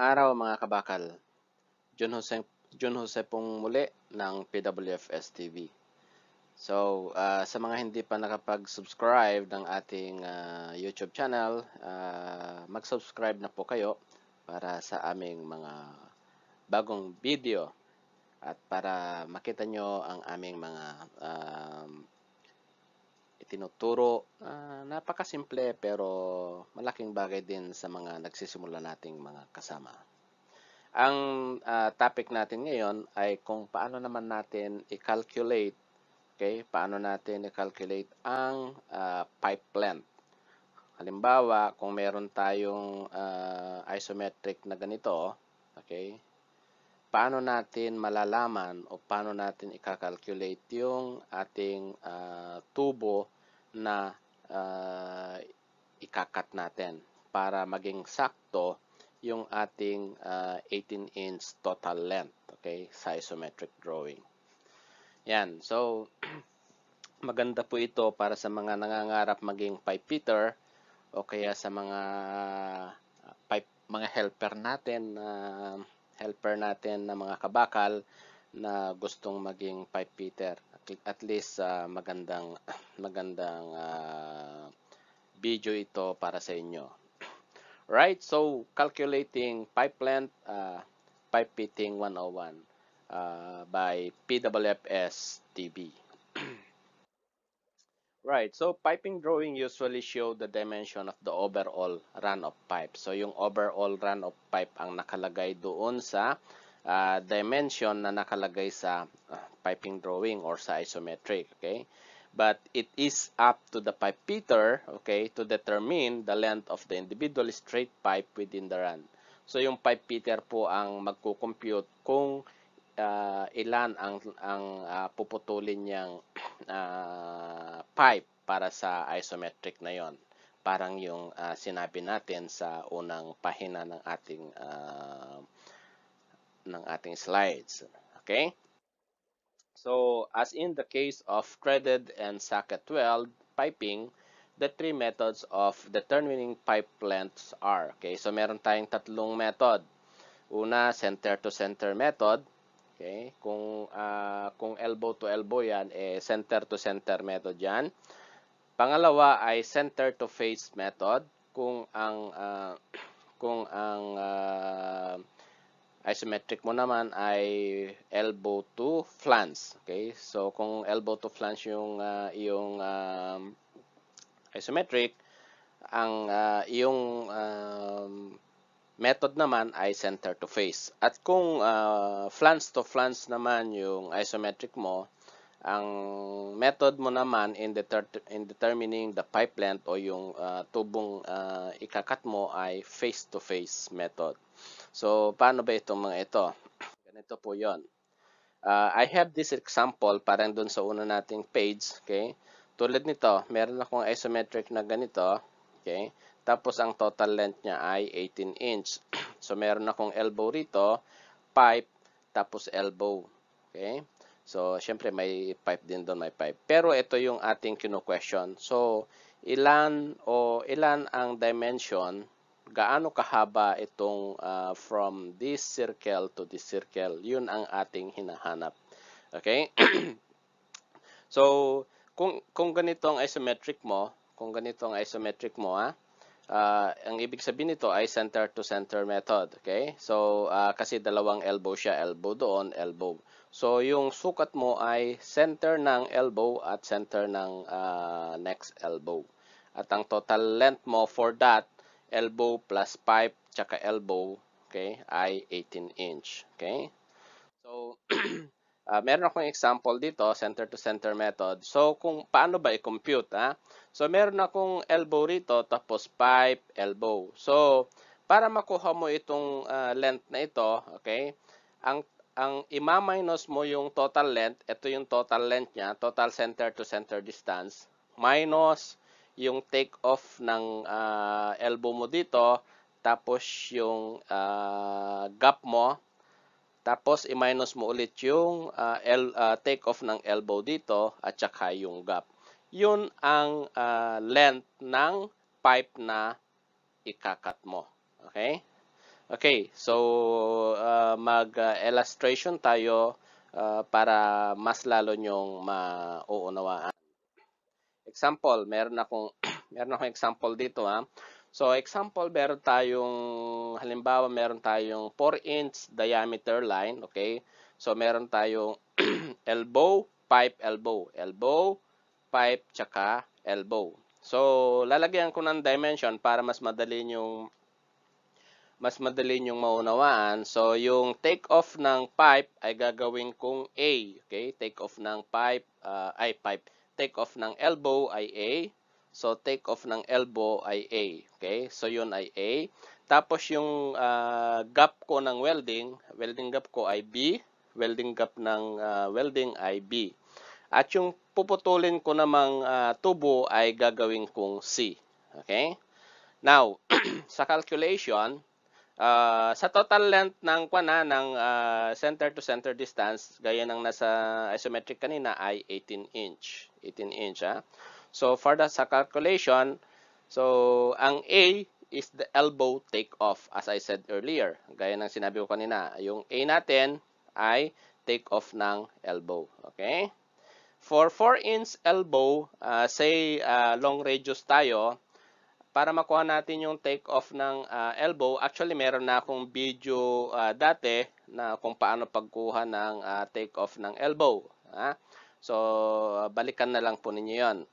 Magandang araw mga kabakal. Jun Jose pong muli ng PWFS TV. So, sa mga hindi pa nakapag-subscribe ng ating YouTube channel, mag-subscribe na po kayo para sa aming mga bagong video at para makita nyo ang aming mga itinuturo. Napakasimple pero malaking bagay din sa mga nagsisimula nating mga kasama. Ang topic natin ngayon ay kung paano naman natin i-calculate, okay? Paano natin i-calculate ang pipe length. Halimbawa, kung meron tayong isometric na ganito, okay? Paano natin malalaman o paano natin i-calculate yung ating tubo na ikakat natin para maging sakto yung ating 18-inch total length, okay, sa isometric drawing. Yan. So, maganda po ito para sa mga nangangarap maging pipe fitter o kaya sa mga mga helper natin na mga kabakal na gustong maging pipe fitter. At least magandang video ito para sa inyo. Right, so calculating pipe length, pipe fitting 101 by PWFS TV. Right, so piping drawing usually show the dimension of the overall run of pipe. So yung overall run of pipe ang nakalagay doon sa dimension na nakalagay sa piping drawing or sa isometric, okay? But it is up to the pipe fitter, okay, to determine the length of the individual straight pipe within the run. So yung pipe fitter po ang magko-compute kung ilan ang puputulin niyang pipe para sa isometric na yon. Parang yung sinabi natin sa unang pahina ng ating slides, okay? So, as in the case of threaded and socket weld piping, the three methods of determining pipe lengths are, okay? So, meron tayong tatlong method. Una, center to center method, okay? Kung elbow to elbow yan, center to center method yan. Pangalawa ay center to face method, kung ang isometric mo naman ay elbow to flange, okay? So kung elbow to flange yung isometric, ang yung method naman ay center to face. At kung flange to flange naman yung isometric mo, ang method mo naman in determining the pipe length o yung tubong ikakat mo ay face to face method. So, paano ba itong mga ito? Ganito po yon. I have this example parang dun sa una nating page, okay? Tulad nito, meron akong isometric na ganito, okay? Tapos ang total length niya ay 18 inch. So, meron akong elbow rito, pipe, tapos elbow, okay? So, syempre may pipe din doon, may pipe. Pero ito yung ating kino-question. So, ilan ang dimension, gaano kahaba itong from this circle to this circle. Yun ang ating hinahanap. Okay? So, kung ganito ang isometric mo, ang ibig sabihin nito ay center to center method, okay? So, kasi dalawang elbow siya, elbow doon, elbow. So, yung sukat mo ay center ng elbow at center ng next elbow. At ang total length mo for that, elbow plus pipe tsaka elbow, okay, ay 18 inch, okay? So, meron akong example dito, center to center method. So, kung paano ba i-compute, So, meron akong elbow rito, tapos pipe, elbow. So, para makuha mo itong length na ito, okay, ang ima-minus mo yung total length, ito yung total length niya, total center to center distance, minus yung take off ng elbow mo dito, tapos yung gap mo, tapos i-minus mo ulit yung take off ng elbow dito at saka yung gap. Yun ang length ng pipe na ikakat mo. Okay? Okay, so mag-illustration tayo para mas lalo nyong mauunawaan. Example, meron akong example dito ha. So example, meron tayong 4-inch diameter line, okay? So meron tayong elbow, elbow, pipe, tsaka elbow. So lalagyan ko ng dimension para mas madali nyong maunawaan. So yung take off ng pipe ay gagawin kong A, okay? Take off ng pipe take off ng elbow ay A. So take off ng elbow ay A, okay? So yun ay A. Tapos yung gap ko ng welding gap ko ay B, welding gap ng welding ay B. At yung puputulin ko namang tubo ay gagawin kong C, okay? Now, sa calculation, sa total length ng center to center distance, gaya ng nasa isometric kanina, ay 18 inch. 18 inch, ha? So, for sa calculation, so, ang A is the elbow take off, as I said earlier. Gaya ng sinabi ko kanina, yung A natin ay take off ng elbow. Okay? For 4-inch elbow, say long radius tayo, para makuha natin yung take off ng elbow, actually meron na akong video dati na kung paano pagkuha ng take off ng elbow. So, balikan na lang po ninyo yon.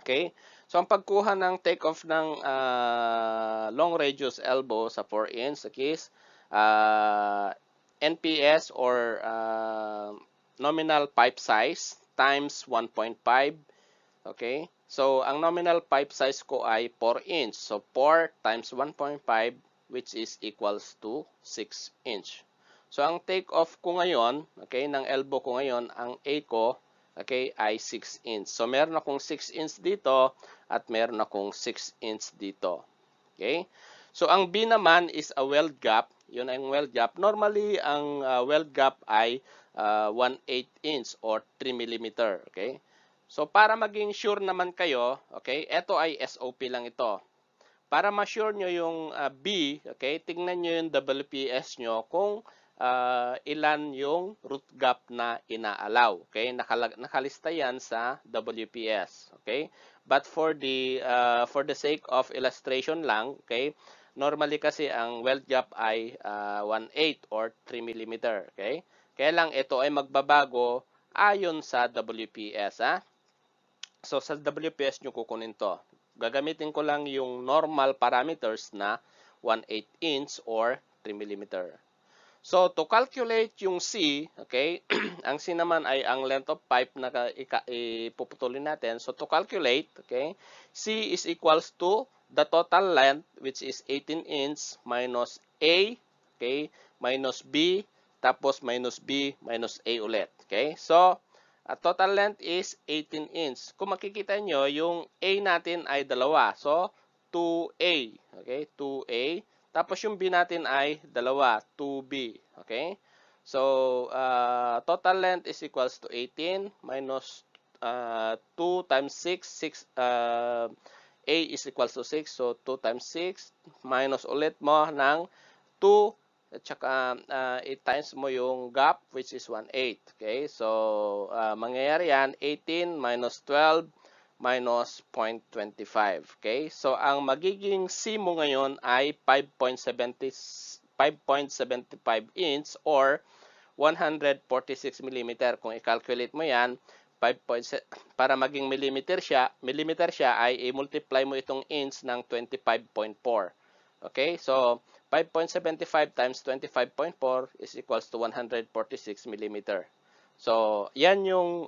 Okay? So, ang pagkuha ng take off ng long radius elbow sa 4-inch is NPS or nominal pipe size times 1.5. Okay? So, ang nominal pipe size ko ay 4 inch. So, 4 times 1.5 which is equals to 6 inch. So, ang take off ko ngayon, okay, ng elbow ko ngayon, ang A ko, okay, ay 6 inch. So, meron akong 6 inch dito at meron akong 6 inch dito. Okay? So, ang B naman is a weld gap. Yun ay weld gap. Normally, ang weld gap ay 1/8 inch or 3 mm. Okay? So, para maging sure naman kayo, okay, ito ay SOP lang ito. Para ma-sure nyo yung B, okay, tingnan nyo yung WPS nyo kung ilan yung root gap na inaalaw. Okay, nakalista yan sa WPS. Okay, but for the sake of illustration lang, okay, normally kasi ang weld gap ay 1/8 or 3 mm. Okay, kaya lang ito ay magbabago ayon sa WPS. So, sa WPS nyo kukunin to. Gagamitin ko lang yung normal parameters na 1/8 inch or 3 mm. So, to calculate yung C, okay, ang C naman ay ang length of pipe na ipuputulin natin. So, to calculate, okay, C is equals to the total length which is 18 inch minus A, okay, minus B, tapos minus B, minus A ulit. Okay, so, total length is 18 inch. Kung makikita nyo, yung A natin ay dalawa. So, 2A. Okay, 2A. Tapos yung B natin ay dalawa, 2B. Okay? So, total length is equals to 18 minus 2 times 6. A is equals to 6. So, 2 times 6 minus ulit mo ng 2 at saka 8 times mo yung gap which is 1/8. Okay? So, mangyayari yan 18 minus 12 minus 0.25. Okay? So, ang magiging C mo ngayon ay 5.75 inch or 146 mm. Kung i-calculate mo yan, para maging millimeter siya ay i-multiply mo itong inch ng 25.4. Okay? So, 5.75 times 25.4 is equals to 146 mm. So, yan yung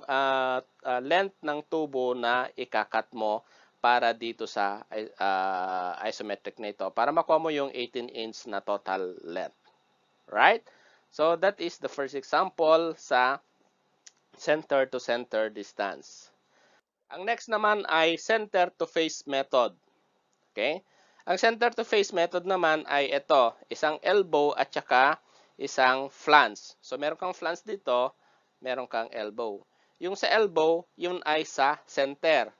length ng tubo na ikakat mo para dito sa isometric na ito. Para makuha mo yung 18 inch na total length. Right? So, that is the first example sa center to center distance. Ang next naman ay center to face method. Okay? Ang center to face method naman ay ito, isang elbow at saka isang flange. So, meron kang flange dito, meron kang elbow. Yung sa elbow, yun ay sa center.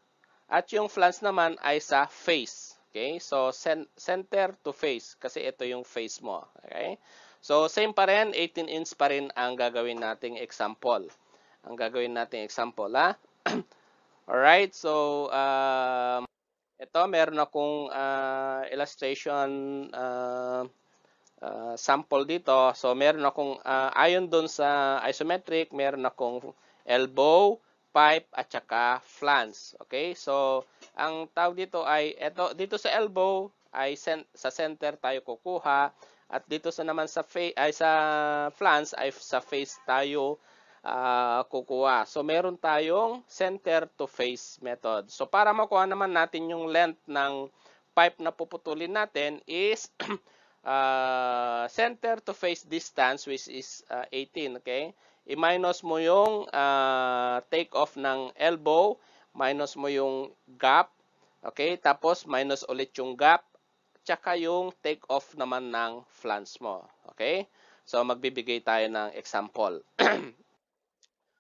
At yung flange naman ay sa face. Okay? So, center to face kasi ito yung face mo. Okay? So, same pa rin, 18 inch pa rin ang gagawin nating example. Ang gagawin nating example, ha? Alright, so, ito, meron akong illustration sample dito. So, meron akong, ayon doon sa isometric, meron akong elbow, pipe, at saka flange. Okay? So, ang tawag dito ay, dito sa elbow, ay sa center tayo kukuha. At dito sa naman sa flange, ay sa face tayo kukuha. So, meron tayong center to face method. So, para makuha naman natin yung length ng pipe na puputulin natin is center to face distance, which is 18, okay? I-minus mo yung take off ng elbow, minus mo yung gap, okay? Tapos minus ulit yung gap, tsaka yung take off naman ng flange mo, okay? So magbibigay tayo ng example.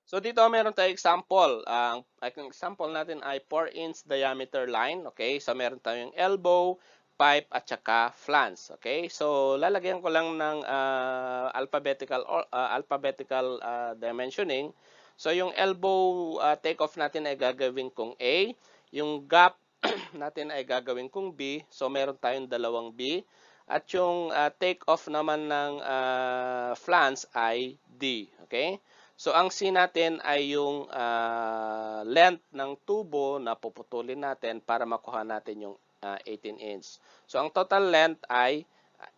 So dito meron tayong example. Ang example natin ay 4-inch diameter line. Okay? So meron tayong elbow, pipe, at saka flange. Okay? So lalagyan ko lang ng alphabetical dimensioning. So yung elbow take-off natin ay gagawin kong A. Yung gap natin ay gagawin kong B. So meron tayong dalawang B. At yung take-off naman ng flange ay D. Okay? So, ang C natin ay yung length ng tubo na puputulin natin para makuha natin yung 18 inch. So, ang total length ay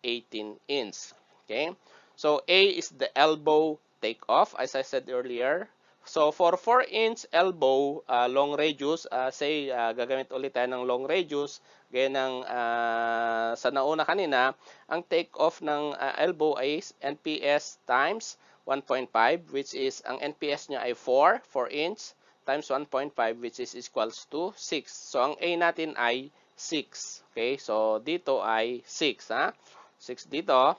18 inch. Okay? So, A is the elbow take-off, as I said earlier. So, for 4-inch elbow, long radius, say, gagamit ulit tayo ng long radius, gaya ng sa nauna kanina, ang take-off ng elbow ay NPS times 1.5, which is, ang NPS niya ay 4 inch, times 1.5, which is equals to 6. So, ang A natin ay 6. Okay? So, dito ay 6, ha? 6 dito.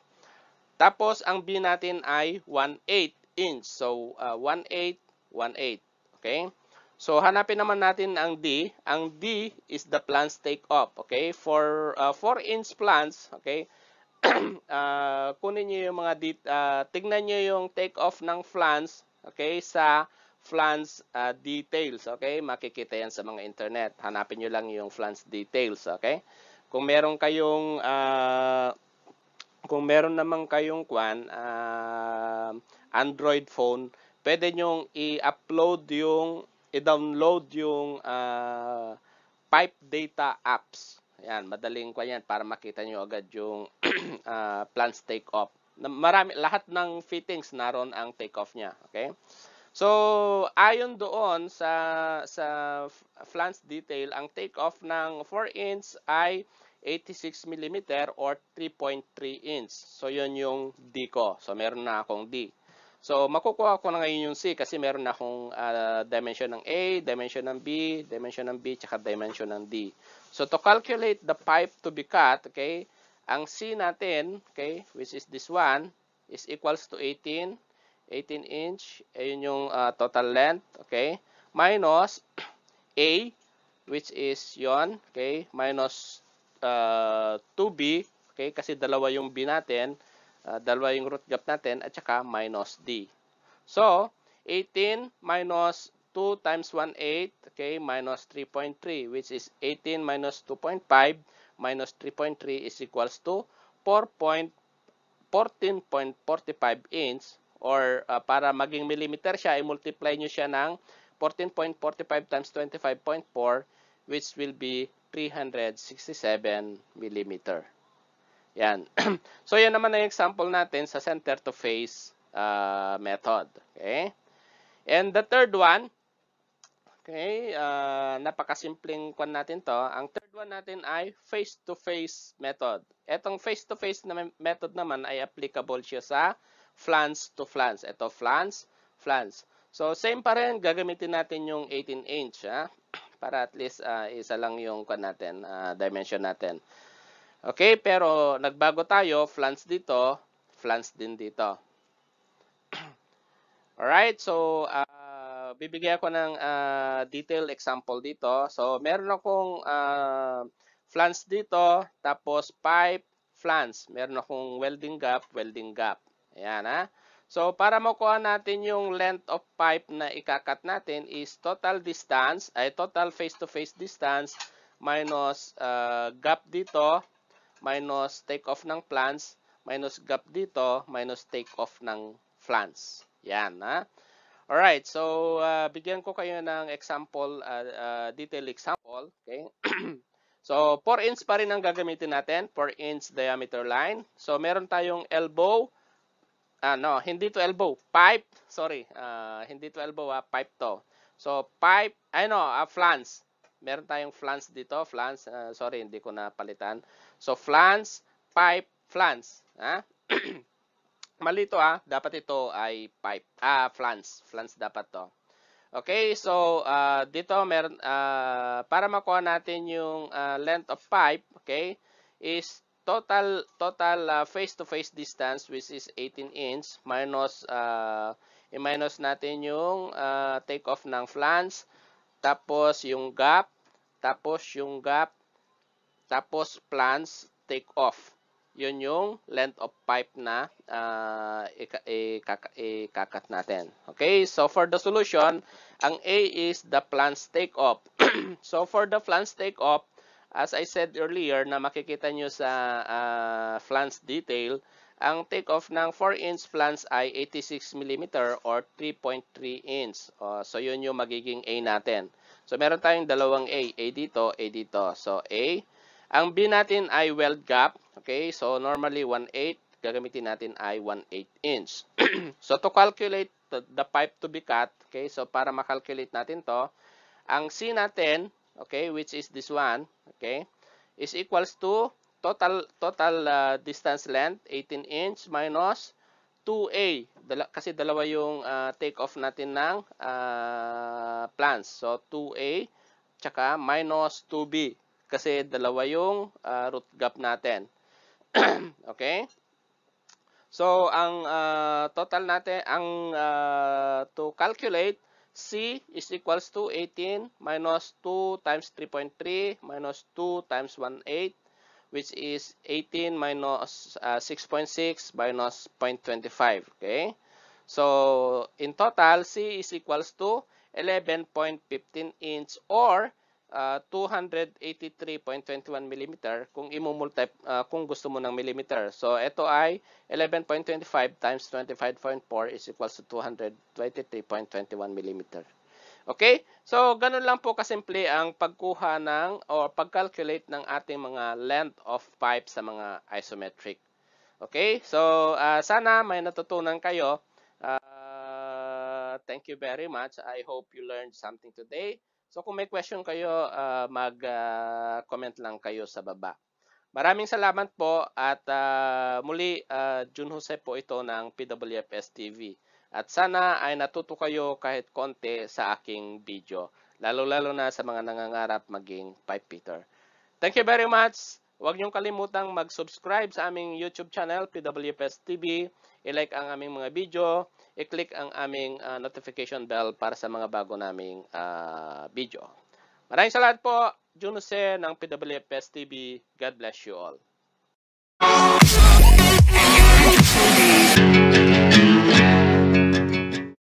Tapos, ang B natin ay 1/8 inch. So, 1/8, 1/8. Okay? So, hanapin naman natin ang D. Ang D is the flange take-off. Okay? For 4-inch flange, okay, kunin niyo yung mga tignan niyo yung take off ng flange, okay, sa flange details, okay? Makikita yan sa mga internet. Hanapin niyo lang yung flange details, okay? Kung meron kayong naman kayong Android phone, pwede nyong i-download yung pipe data apps. Ayan, madaling ko yan para makita nyo agad yung flange take-off. Lahat ng fittings naroon ang take-off niya. Okay? So, ayon doon sa flange detail, ang take-off ng 4-inch ay 86 mm or 3.3 inch. So, yun yung D ko. So, meron na akong D. So, makukuha ko na ngayon yung C kasi meron na akong dimension ng A, dimension ng B, tsaka dimension ng D. So, to calculate the pipe to be cut, okay, ang C natin, okay, which is this one, is equals to 18 inch. Ayun yung total length, okay, minus A, which is yon, okay, minus 2B, okay, kasi dalawa yung B natin, dalawa yung root gap natin, at saka minus D. So, 18 minus 2 times 1/8, okay, minus 3.3, which is 18 minus 2.5 minus 3.3 is equals to 14.45 inch, or para maging millimeter siya, i-multiply nyo siya ng 14.45 times 25.4, which will be 367 millimeter. Yan. So, yan naman ang example natin sa center to face method. Okay? And the third one, okay, napakasimpleng kwan natin to. Ang third one natin ay face-to-face method. Etong face-to-face na method naman ay applicable siya sa flange to flange. Ito, flange. So, same pa rin, gagamitin natin yung 18 inch, ha? Para at least isa lang yung kwan natin, dimension natin. Okay, pero nagbago tayo, flange dito, flange din dito. Alright, so bibigyan ako ng detailed example dito. So, meron akong flange dito, tapos pipe, flange. Meron akong welding gap. Ayan ha. So, para makuha natin yung length of pipe na ikakat natin is total distance, ay total face-to-face distance minus gap dito, minus take-off ng flange, minus gap dito, minus take-off ng flange. Yan, ha? Alright, so bigyan ko kayo ng example, detailed example. Okay? So, 4 inch pa rin ang gagamitin natin, 4 inch diameter line. So, meron tayong elbow, no, hindi to elbow, pipe, sorry, hindi to elbow, pipe to. So, pipe, flange. Meron tayong flange dito, flange, sorry, hindi ko napalitan. So, flange, pipe, flange. Mali to dapat ito ay pipe, flange dapat to. Okay, so dito meron, para makuha natin yung length of pipe, okay, is total face-to-face distance, which is 18 inch, minus i-minus natin yung take-off ng flange, tapos yung gap, tapos flange, take-off. Yun yung length of pipe na ikakat natin. Okay, so for the solution, ang A is the flange take-off. So for the flange take-off, as I said earlier, na makikita nyo sa flange detail, ang take-off ng 4-inch flange ay 86 mm or 3.3 inch. So yun yung magiging A natin. So meron tayong dalawang A dito, A dito. So A. Ang B natin ay weld gap. Okay, so normally 1/8, gagamitin natin ay 1/8 inch. So to calculate the pipe to be cut, okay, so para makalculate natin to, ang C natin, okay, which is this one, okay, is equals to total distance length, 18 inch minus 2A. Kasi dalawa yung take-off natin ng flange. So 2A, tsaka minus 2B. Kasi dalawa yung root gap natin. Okay? So, ang total natin, to calculate, C is equals to 18 minus 2 times 3.3 minus 2 times 1/8, which is 18 minus 6.6 minus 0.25. Okay? So, in total, C is equals to 11.15 inch or 283.21 mm kung imumultiply, kung gusto mo ng millimeter. So, ito ay 11.25 times 25.4 is equals to 223.21 mm. Okay? So, ganun lang po kasimple ang pagkuha ng o pag-calculate ng ating mga length of pipe sa mga isometric. Okay? So, sana may natutunan kayo. Thank you very much. I hope you learned something today. So kung may question kayo, mag-comment lang kayo sa baba. Maraming salamat po at muli, Jun Jose po ito ng PWFS TV. At sana ay natuto kayo kahit konti sa aking video. Lalo-lalo na sa mga nangangarap maging pipe fitter. Thank you very much. Huwag niyong kalimutang mag-subscribe sa aming YouTube channel, PWFS TV. I-like ang aming mga video. I-click ang aming notification bell para sa mga bago naming video. Maraming salamat po, Jun Jose ng PWFS TV. God bless you all.